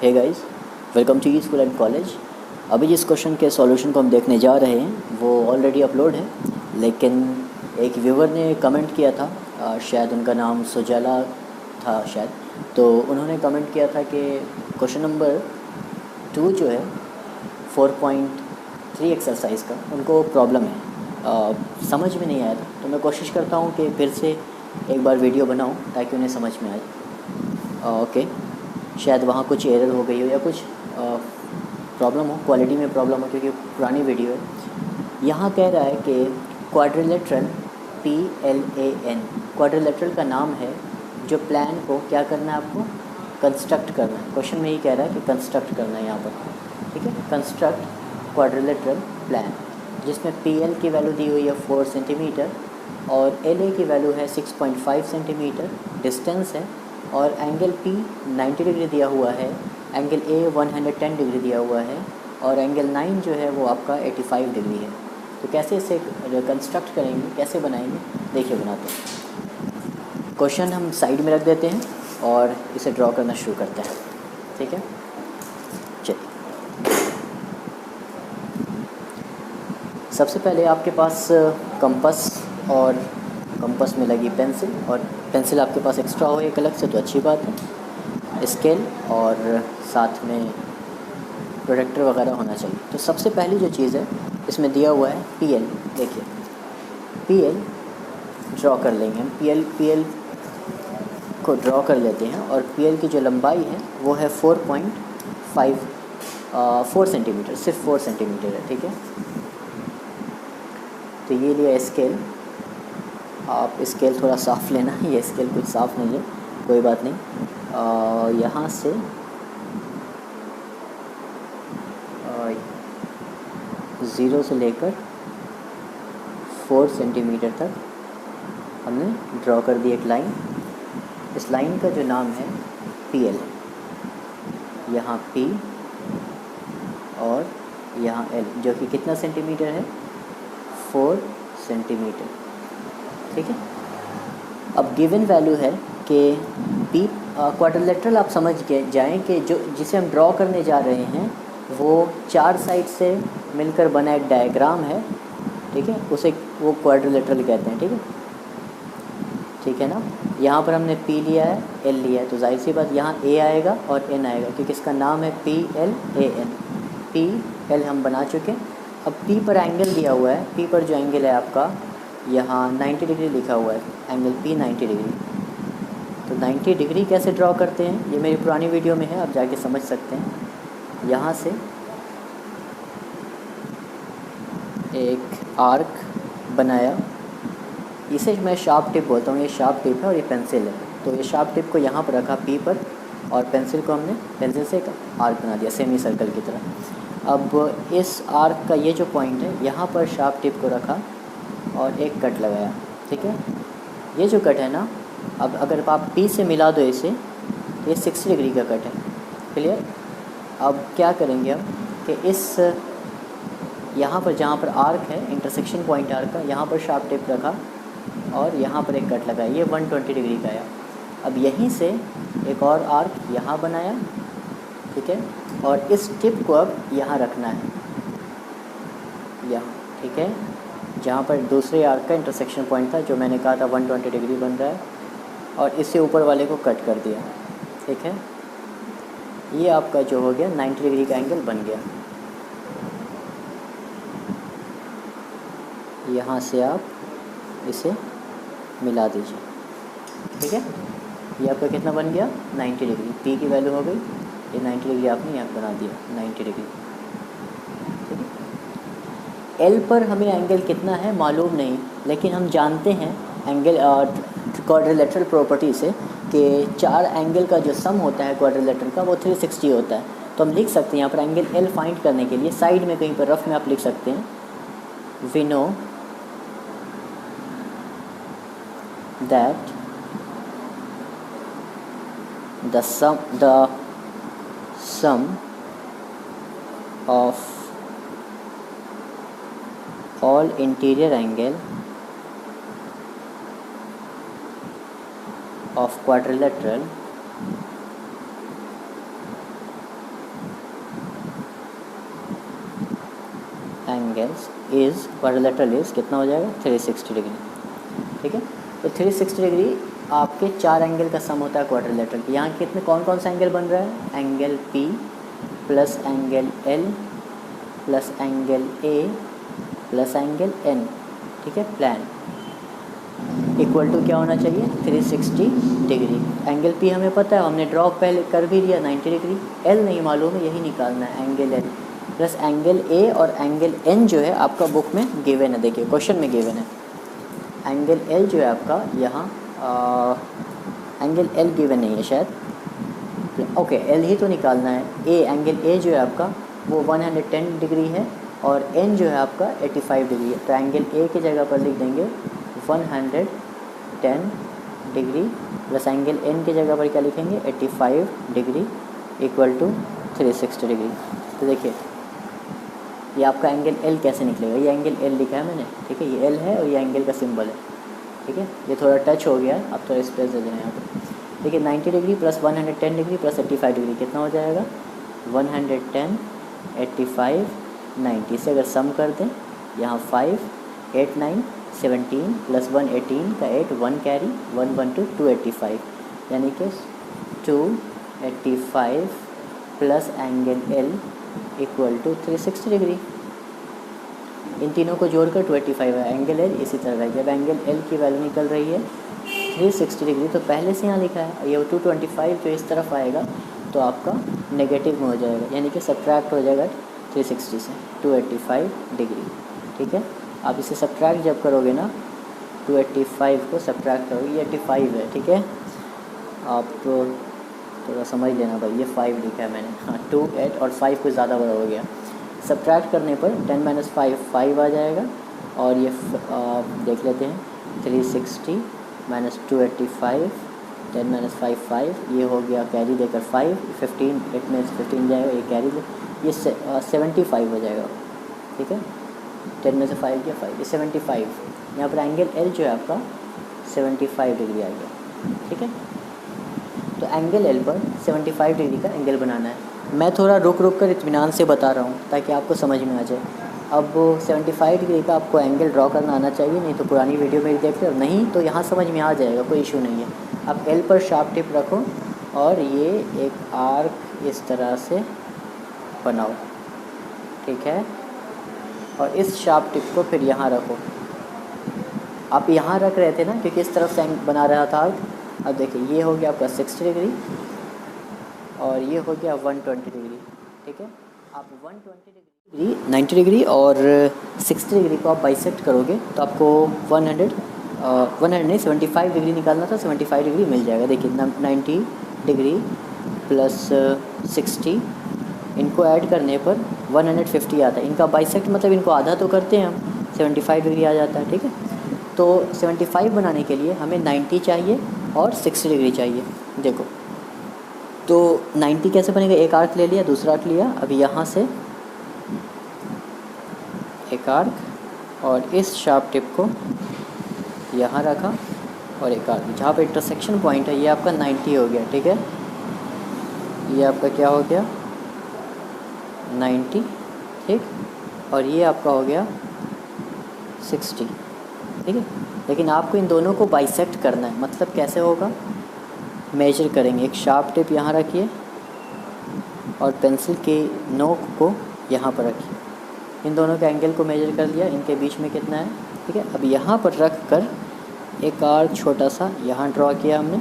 Hey guys, welcome to school and college. अभी जिस question के सॉल्यूशन को हम देखने जा रहे हैं वो ऑलरेडी अपलोड है, लेकिन एक व्यूवर ने कमेंट किया था, शायद उनका नाम सुजला था शायद। तो उन्होंने कमेंट किया था कि क्वेश्चन नंबर 2 जो है 4.3 एक्सरसाइज का उनको प्रॉब्लम है, समझ में नहीं आया था। तो मैं कोशिश करता हूँ कि फिर से एक बार वीडियो बनाऊँ ताकि उन्हें समझ में आए। ओके, शायद वहाँ कुछ एरर हो गई हो या कुछ प्रॉब्लम हो, क्वालिटी में प्रॉब्लम हो, क्योंकि पुरानी वीडियो है। यहाँ कह रहा है कि क्वाड्रिलेटरल PLAN, क्वाड्रिलेटरल का नाम है जो प्लान को क्या करना है, आपको कंस्ट्रक्ट करना है। क्वेश्चन में ही कह रहा है कि कंस्ट्रक्ट करना है यहाँ पर, ठीक है। कंस्ट्रक्ट क्वाड्रिलेटरल प्लान, जिसमें PL की वैल्यू दी हुई है 4 सेंटीमीटर और LA की वैल्यू है 6.5 सेंटीमीटर, डिस्टेंस है, और एंगल P 90 डिग्री दिया हुआ है, एंगल A 110 डिग्री दिया हुआ है, और एंगल 9 जो है वो आपका 85 डिग्री है। तो कैसे इसे कंस्ट्रक्ट करेंगे, कैसे बनाएंगे, देखिए बनाते हैं। क्वेश्चन हम साइड में रख देते हैं और इसे ड्रॉ करना शुरू करते हैं, ठीक है। चलिए, सबसे पहले आपके पास कंपास और कंपास में लगी पेंसिल, और पेंसिल आपके पास एक्स्ट्रा हो एक अलग से तो अच्छी बात है, स्केल और साथ में प्रोडक्टर वगैरह होना चाहिए। तो सबसे पहली जो चीज़ है इसमें दिया हुआ है PL। देखिए PL ड्रॉ कर लेंगे हम, PL को ड्रॉ कर लेते हैं, और PL की जो लंबाई है वो है 4 सेंटीमीटर, सिर्फ 4 सेंटीमीटर है, ठीक है। तो ये लिया स्केल, आप स्केल थोड़ा साफ़ लेना, ये स्केल कुछ साफ़ नहीं है, कोई बात नहीं। यहाँ से ज़ीरो से लेकर 4 सेंटीमीटर तक हमने ड्रॉ कर दी एक लाइन। इस लाइन का जो नाम है PL, यहाँ P और यहाँ L, जो कि कितना सेंटीमीटर है, 4 सेंटीमीटर, ठीक है। अब गिवन वैल्यू है कि P क्वाड्रिलेटरल आप समझ के जाएं कि जो जिसे हम ड्रॉ करने जा रहे हैं वो 4 साइड से मिलकर बना एक डायग्राम है, ठीक है, उसे वो क्वाड्रिलेटरल कहते हैं, ठीक है, ठीक है ना। यहाँ पर हमने P लिया है, L लिया है, तो जाहिर सी बात यहाँ A आएगा और N आएगा, क्योंकि इसका नाम है PLAN। PL हम बना चुके। अब P पर एंगल दिया हुआ है, P पर जो एंगल है आपका यहाँ 90 डिग्री लिखा हुआ है, एंगल P 90 डिग्री। तो 90 डिग्री कैसे ड्रॉ करते हैं, ये मेरी पुरानी वीडियो में है, आप जाके समझ सकते हैं। यहाँ से एक आर्क बनाया, इसे मैं शार्प टिप बोलता हूँ, ये शार्प टिप है और ये पेंसिल है। तो ये शार्प टिप को यहाँ पर रखा P पर, और पेंसिल को हमने पेंसिल से एक आर्क बना दिया सेमी सर्कल की तरह। अब इस आर्क का ये जो पॉइंट है यहाँ पर शार्प टिप को रखा और एक कट लगाया, ठीक है। ये जो कट है ना, अब अगर आप P से मिला दो इसे, ये 60 डिग्री का कट है, क्लियर। अब क्या करेंगे हम कि इस यहाँ पर जहाँ पर आर्क है, इंटरसेक्शन पॉइंट आर्क का, यहाँ पर शार्प टिप रखा और यहाँ पर एक कट लगाया, ये 120 डिग्री का आया। अब यहीं से एक और आर्क यहाँ बनाया, ठीक है, और इस टिप को अब यहाँ रखना है, यहाँ, ठीक है, जहाँ पर दूसरे आर्क का इंटरसेक्शन पॉइंट था, जो मैंने कहा था 120 डिग्री बन रहा है, और इससे ऊपर वाले को कट कर दिया, ठीक है। ये आपका जो हो गया 90 डिग्री का एंगल बन गया। यहाँ से आप इसे मिला दीजिए, ठीक है। ये आपका कितना बन गया, 90 डिग्री। P की वैल्यू हो गई, ये 90 डिग्री आपने यहाँ बना दिया, 90 डिग्री, ठीक है। L पर हमें एंगल कितना है मालूम नहीं, लेकिन हम जानते हैं एंगल क्वाड्रिलेटरल प्रॉपर्टी से कि 4 एंगल का जो सम होता है क्वाड्रिलेटरल का वो 360 होता है। तो हम लिख सकते हैं यहाँ पर एंगल L फाइंड करने के लिए, साइड में कहीं पर रफ में आप लिख सकते हैं, we know that the sum of all interior angle of quadrilateral angles is quadrilateral is कितना हो जाएगा 360 डिग्री। ठीक है, तो 360 डिग्री आपके 4 एंगल का सम होता है क्वाड्रिलेटरल। यहाँ कितने कौन कौन सा एंगल बन रहा है? Angle P plus angle L plus angle A plus angle N। ठीक है, प्लान इक्वल टू क्या होना चाहिए? 360 डिग्री। एंगल P हमें पता है, हमने ड्रॉ पहले कर भी दिया 90 डिग्री। L नहीं मालूम है, यही निकालना है angle L plus angle A और एंगल N जो है आपका बुक में गिवन है। देखिए क्वेश्चन में गिवन है एंगल L जो है आपका यहाँ एंगल L गिवन नहीं है शायद। ओके, L ही तो निकालना है। A एंगल A जो है आपका वो 110 डिग्री है और N जो है आपका 85 डिग्री है। तो एंगल A की जगह पर लिख देंगे 110 डिग्री प्लस एंगल N की जगह पर क्या लिखेंगे? 85 डिग्री इक्वल टू 360 डिग्री। तो देखिए ये आपका एंगल L कैसे निकलेगा? ये एंगल L लिखा है मैंने। ठीक है, ये L है और ये एंगल का सिंबल है। ठीक है, ये थोड़ा टच हो गया, अब थोड़ा स्पेस दे देना यहाँ पर। देखिए 90 degree plus 110 degree plus 85 degree कितना हो जाएगा? 110 85 90 से अगर सम कर दें यहाँ 5 8 9 17 प्लस 118 का 8 1 कैरी 1 1 2 285 यानी कि 285 plus angle L equal to 360 degree. इन तीनों को जोड़कर 285 है। एंगल L इसी तरह है। जब एंगल L की वैल्यू निकल रही है 360 डिग्री तो पहले से यहाँ लिखा है ये 225 जो इस तरफ आएगा तो आपका नेगेटिव में हो जाएगा, यानी कि सब्ट्रैक्ट हो जाएगा 360 से 285 डिग्री। ठीक है, आप इसे सब्ट्रैक्ट जब करोगे ना 285 को सब्ट्रैक्ट करोगे, ये 85 है। ठीक है, आप थोड़ा समझ लेना भाई, ये 5 लिखा है मैंने। हाँ 2 8 और 5 कुछ ज़्यादा बड़ा हो गया। सब्ट्रैक्ट करने पर 10 - 5 5 आ जाएगा और ये देख लेते हैं 360 - 285 10 - 5 5 ये हो गया कैरी देकर 5 15 8 में से 15 जाएगा, ये कैरी ये 75 हो जाएगा। ठीक है, 10 में से 5 गया 5, ये 75। यहाँ पर एंगल L जो है आपका 75 डिग्री आ गया। ठीक है, तो एंगल L पर 75 डिग्री का एंगल बनाना है। मैं थोड़ा रुक कर इत्मीनान से बता रहा हूँ ताकि आपको समझ में आ जाए। अब 75 डिग्री का आपको एंगल ड्रॉ करना आना चाहिए, नहीं तो पुरानी वीडियो मेरी देख लो, नहीं तो यहाँ समझ में आ जाएगा, कोई इशू नहीं है। अब L पर शार्प टिप रखो और ये एक आर्क इस तरह से बनाओ। ठीक है, और इस शार्प टिप को फिर यहाँ रखो। आप यहाँ रख रहे थे ना क्योंकि इस तरफ से बना रहा था आर्क। अब देखिए ये हो गया आपका 60 डिग्री और ये हो गया 120 डिग्री। ठीक है, आप 120 डिग्री 90 डिग्री और 60 डिग्री को आप बाइसेक्ट करोगे तो आपको 175 डिग्री निकालना था, 75 डिग्री मिल जाएगा। देखिए 90 डिग्री प्लस 60 इनको ऐड करने पर 150 आता है। इनका बाइसेक्ट मतलब इनको आधा तो करते हैं हम, 75 डिग्री आ जाता है। ठीक है, तो 75 बनाने के लिए हमें 90 चाहिए और 60 डिग्री चाहिए। देखो तो 90 कैसे बनेगा? एक आर्क ले लिया, दूसरा आर्क लिया, अभी यहाँ से एक आर्क और इस शार्प टिप को यहाँ रखा और एक आर्क जहाँ पे इंटरसेक्शन पॉइंट है ये आपका 90 हो गया। ठीक है, ये आपका क्या हो गया 90। ठीक, और ये आपका हो गया 60। ठीक है, लेकिन आपको इन दोनों को बाइसेक्ट करना है। मतलब कैसे होगा? मेजर करेंगे। एक शार्प टिप यहाँ रखिए और पेंसिल के नोक को यहाँ पर रखिए। इन दोनों के एंगल को मेजर कर लिया, इनके बीच में कितना है। ठीक है, अब यहाँ पर रख कर एक आर्क छोटा सा यहाँ ड्रॉ किया हमने।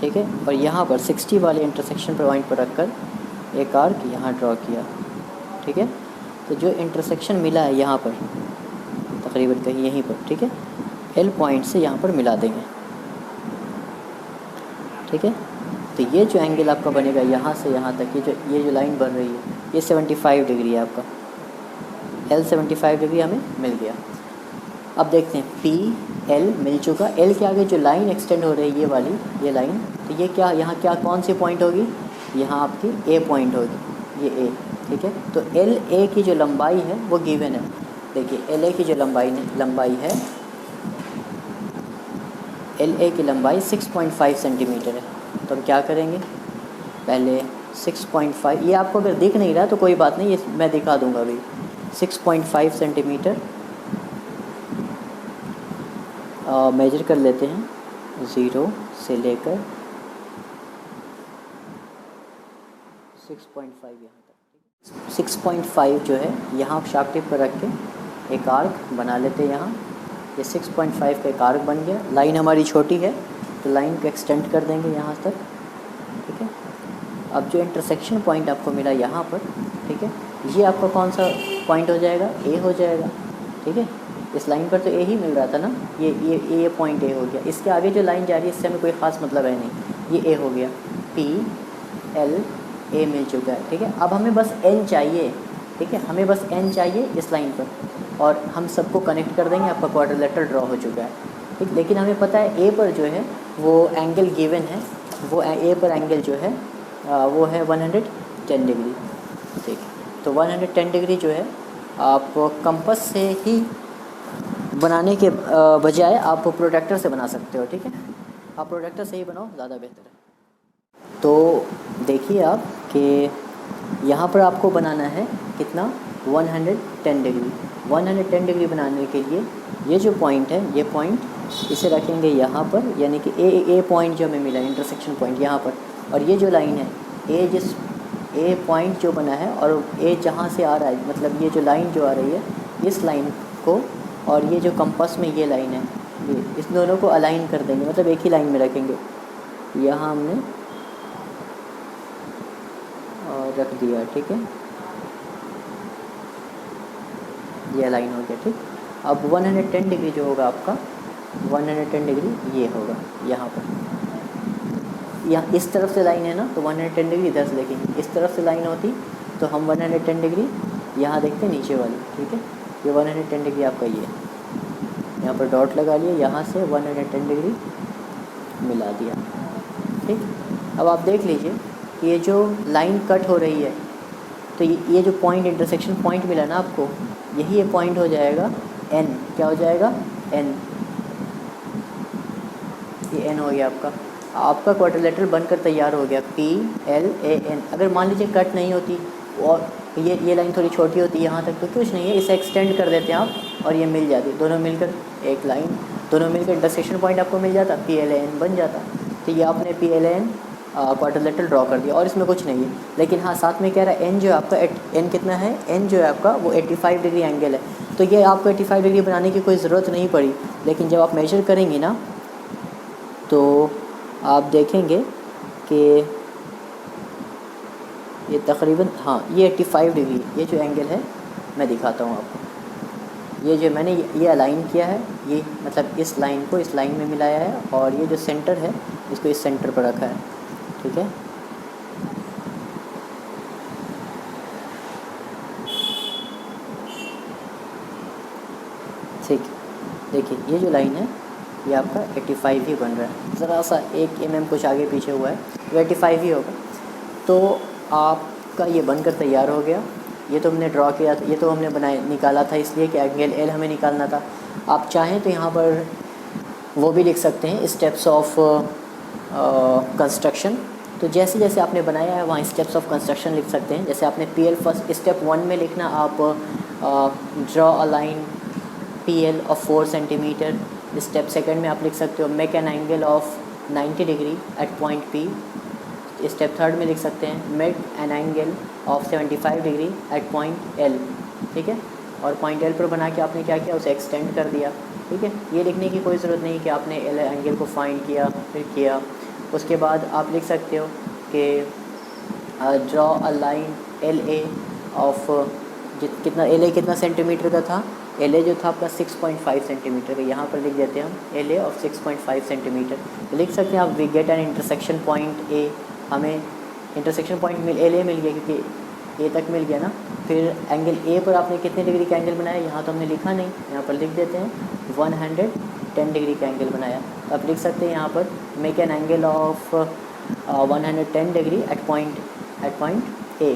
ठीक है, और यहाँ पर 60 वाले इंटरसेक्शन पॉइंट पर रख कर एक आर्क यहाँ ड्रॉ किया। ठीक है, तो जो इंटरसेक्शन मिला है यहाँ पर तकरीबन कहीं यहीं पर, ठीक है, L पॉइंट से यहाँ पर मिला देंगे। ठीक है, तो ये जो एंगल आपका बनेगा यहाँ से यहाँ तक, ये जो लाइन बन रही है ये 75 डिग्री है आपका। L 75 डिग्री हमें मिल गया। अब देखते हैं P L मिल चुका। L के आगे जो लाइन एक्सटेंड हो रही है ये वाली, ये लाइन, तो ये क्या यहाँ क्या कौन सी पॉइंट होगी? यहाँ आपकी A पॉइंट होगी, ये A। ठीक है, तो L A की जो लंबाई है वो गिवन है। देखिए L A की जो लंबाई है, L A की लंबाई 6.5 सेंटीमीटर है। तो हम क्या करेंगे? पहले 6.5, ये आपको अगर दिख नहीं रहा तो कोई बात नहीं, ये मैं दिखा दूंगा अभी। 6.5 सेंटीमीटर मेजर कर लेते हैं, 0 से लेकर 6.5 यहाँ तक। 6.5 जो है यहाँ शार्प टिप पर रख के एक आर्क बना लेते हैं। यहाँ ये 6.5 का एक आर्क बन गया। लाइन हमारी छोटी है तो लाइन को एक्सटेंड कर देंगे यहाँ तक, ठीक है। अब जो इंटरसेक्शन पॉइंट आपको मिला यहाँ पर, ठीक है, ये आपका कौन सा पॉइंट हो जाएगा, ए हो जाएगा, ठीक है। इस लाइन पर तो ए ही मिल रहा था ना, ये पॉइंट ए हो गया। इसके आगे जो लाइन जा रही है इससे हमें कोई ख़ास मतलब है नहीं, ये ए हो गया, पी एल ए मिल चुका है, ठीक है। अब हमें बस एन चाहिए, ठीक है, हमें बस एन चाहिए इस लाइन पर, और हम सबको कनेक्ट कर देंगे, आपका क्वाड्रिलेटरल ड्रॉ हो चुका है, ठीक। लेकिन हमें पता है ए पर जो है वो एंगल गिवन है, वो ए पर एंगल जो है वो है 110 डिग्री, ठीक। तो 110 डिग्री जो है आप कंपास से ही बनाने के बजाय आप प्रोट्रैक्टर से बना सकते हो, ठीक है। आप प्रोट्रैक्टर से ही बनाओ, ज़्यादा बेहतर है। तो देखिए आप कि यहाँ पर आपको बनाना है कितना, 110 डिग्री। 110 डिग्री बनाने के लिए ये जो पॉइंट है, ये पॉइंट इसे रखेंगे यहाँ पर, यानी कि ए पॉइंट जो हमें मिला इंटरसेक्शन पॉइंट यहाँ पर, और ये जो लाइन है ए पॉइंट जो बना है और ए जहाँ से आ रहा है, मतलब ये जो लाइन जो आ रही है इस लाइन को, और ये जो कंपास में ये लाइन है, ये इस दोनों को अलाइन कर देंगे, मतलब एक ही लाइन में रखेंगे। यहाँ हमने रख दिया, ठीक है, ये अलाइन हो गया, ठीक। अब 110 डिग्री जो होगा आपका, 110 डिग्री ये होगा यहाँ पर। यहाँ इस तरफ से लाइन है ना, तो 110 डिग्री इधर से देखेंगे। इस तरफ से लाइन होती तो हम 110 डिग्री यहाँ देखते हैं नीचे वाली, ठीक है। ये 110 डिग्री आपका ये यहाँ पर डॉट लगा लिया, यहाँ से 110 डिग्री मिला दिया, ठीक। अब आप देख लीजिए कि ये जो लाइन कट हो रही है, तो ये जो पॉइंट इंटरसेक्शन पॉइंट मिला ना आपको, यही ये पॉइंट हो जाएगा एन। क्या हो जाएगा, एन। ये एन हो गया आपका क्वाड्रिलेटरल बनकर तैयार हो गया, पी एल ए एन। अगर मान लीजिए कट नहीं होती और ये लाइन थोड़ी छोटी होती यहाँ तक, तो कुछ नहीं है, इसे एक्सटेंड कर देते हैं आप और ये मिल जाती, दोनों मिलकर एक लाइन, दोनों मिलकर इंटरसेक्शन पॉइंट आपको मिल जाता, पी एल ए एन बन जाता। तो ये आपने P L A N quadrilateral draw कर दिया, और इसमें कुछ नहीं है। लेकिन हाँ, साथ में कह रहा है एन जो है आपका, एन कितना है, एन जो है आपका वो 85 डिग्री एंगल है। तो ये आपको 85 डिग्री बनाने की कोई ज़रूरत नहीं पड़ी, लेकिन जब आप मेजर करेंगे ना तो आप देखेंगे कि ये तकरीबन, हाँ, ये 85 डिग्री, ये जो एंगल है मैं दिखाता हूँ आपको। ये जो मैंने ये अलाइन किया है, ये मतलब इस लाइन को इस लाइन में मिलाया है, और ये जो सेंटर है इसको इस सेंटर पर रखा है, ठीक है। ठीक, देखिए ये जो लाइन है ये आपका 85 ही बन रहा है, ज़रा सा 1 mm कुछ आगे पीछे हुआ है, तो 85 ही होगा। तो आपका ये बनकर तैयार हो गया। ये तो हमने ड्रॉ किया, ये तो हमने निकाला था इसलिए कि एंगल एल हमें निकालना था। आप चाहें तो यहाँ पर वो भी लिख सकते हैं, स्टेप्स ऑफ कंस्ट्रक्शन। तो जैसे जैसे आपने बनाया है वहाँ स्टेप्स ऑफ कंस्ट्रक्शन लिख सकते हैं। जैसे आपने पी एल फर्स्ट स्टेप 1 में लिखना, आप draw a line P L of 4 centimetre. Step second में आप लिख सकते हो make an angle of 90 degree at point P. Step third में लिख सकते हैं make an angle of 75 degree at point L, ठीक है। और पॉइंट एल पर बना के आपने क्या किया, उसे एक्सटेंड कर दिया, ठीक है। ये लिखने की कोई ज़रूरत नहीं कि आपने एल एंगल को फाइंड किया फिर किया। उसके बाद आप लिख सकते हो कि draw a line L A of कितना, एल ए कितना सेंटीमीटर का था, एल ए जो था आपका 6.5 सेंटीमीटर का। यहाँ पर लिख देते हैं हम एल ए ऑफ 6.5 सेंटीमीटर। लिख सकते हैं आप we get an intersection point A. हमें इंटरसेक्शन पॉइंट एल ए मिल गया क्योंकि ए तक मिल गया ना। फिर एंगल ए पर आपने कितने डिग्री का एंगल बनाया, यहाँ तो हमने लिखा नहीं, यहाँ पर लिख देते हैं 110 डिग्री का एंगल बनाया। तो आप लिख सकते हैं यहाँ पर make an angle of 110 degree at point A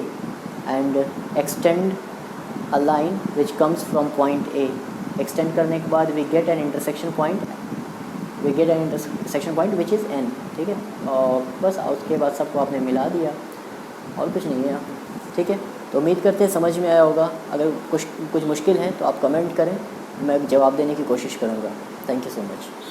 and extend a line which comes from point A. Extend करने के बाद we get an intersection point which is N, ठीक है। और बस उसके बाद सबको आपने मिला दिया और कुछ नहीं है। ठीक है, तो उम्मीद करते हैं समझ में आया होगा। अगर कुछ मुश्किल है तो आप कमेंट करें, मैं जवाब देने की कोशिश करूँगा। Thank you so much.